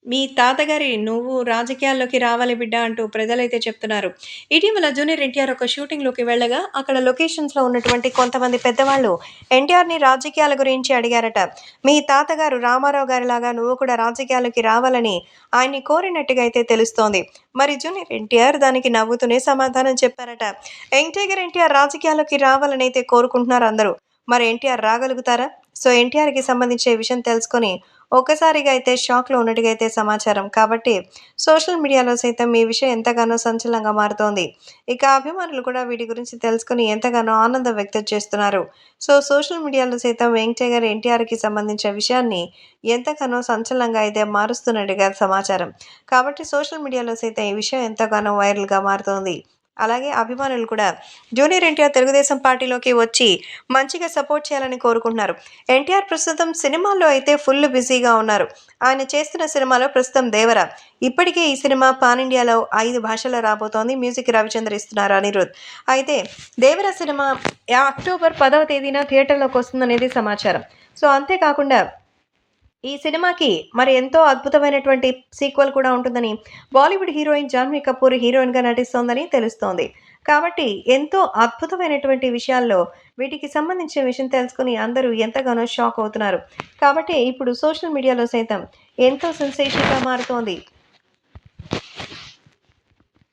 మీ తాతగారి "నువ్వు రాజకీయాల్లోకి రావాలి బిడ్డ" అంటూ ప్రజలైతే చెప్తున్నారు. ఇటీవల జూనియర్ ఎన్టీఆర్ ఒక షూటింగ్‌లోకి వెళ్ళగా, అక్కడ లొకేషన్స్‌లో ఉన్నటువంటి కొంతమంది పెద్దవాళ్ళు ఎన్టీఆర్‌ని రాజకీయాల గురించి అడిగారట. మీ తాతగారు రామారావు గారిలాగా నువ్వు కూడా రాజకీయాల్లోకి రావాలని ఆయన్ని కోరినట్టుగా అయితే తెలుస్తోంది. మరి జూనియర్ ఎన్టీఆర్ దానికి నవ్వుతూనే సమాధానం చెప్పారట. యంగ్ టైగర్ ఎన్టీఆర్ రాజకీయాల్లోకి రావాలనైతే కోరుకుంటున్నారు అందరూ. మరి ఎన్టీఆర్ రాగలుగుతారా? సో, ఎన్టీఆర్‌కి సంబంధించి ఈ విషయం తెలుసుకొని ఒక్కసారిగా అయితే షాక్‌లో ఉన్నట్టుగా అయితే సమాచారం. కాబట్టి సోషల్ మీడియాలో సైతం ఈ విషయం ఎంతగానో సంచలనంగా మారుతోంది. ఇక అభిమానులు కూడా వీటి గురించి తెలుసుకొని ఎంతగానో ఆనందం వ్యక్తం చేస్తున్నారు. సో, సోషల్ మీడియాలో సైతం యంగ్ టైగర్ ఎన్టీఆర్‌కి సంబంధించిన విషయాన్ని ఎంతగానో సంచలనంగా అయితే మారుస్తున్నట్టుగా సమాచారం. కాబట్టి సోషల్ మీడియాలో సైతం ఈ విషయం ఎంతగానో వైరల్‌గా మారుతోంది. అలాగే అభిమానులు కూడా జూనియర్ ఎన్టీఆర్ తెలుగుదేశం పార్టీలోకి వచ్చి మంచిగా సపోర్ట్ చేయాలని కోరుకుంటున్నారు. ఎన్టీఆర్ ప్రస్తుతం సినిమాల్లో అయితే ఫుల్ బిజీగా ఉన్నారు. ఆయన చేస్తున్న సినిమాలో ప్రస్తుతం 'దేవర'. ఇప్పటికే ఈ సినిమా పాన్ ఇండియాలో 5 భాషల్లో రాబోతోంది. మ్యూజిక్ రవిచంద్ర ఇస్తున్నారు అనిరుద్. అయితే 'దేవర' సినిమా అక్టోబర్ 10వ తేదీన థియేటర్‌లోకి వస్తుందనేది సమాచారం. సో, అంతేకాకుండా ఈ సినిమాకి మరి ఎంతో అద్భుతమైనటువంటి సీక్వెల్ కూడా ఉంటుందని బాలీవుడ్ హీరోయిన్ జాన్వీ కపూర్ హీరోయిన్‌గా నటిస్తోందని తెలుస్తోంది. కాబట్టి ఎంతో అద్భుతమైనటువంటి విషయాల్లో వీటికి సంబంధించిన విషయం తెలుసుకొని అందరూ ఎంతగానో షాక్ అవుతున్నారు. కాబట్టి ఇప్పుడు సోషల్ మీడియాలో సైతం ఎంతో సెన్సేషన్‌గా మారుతోంది.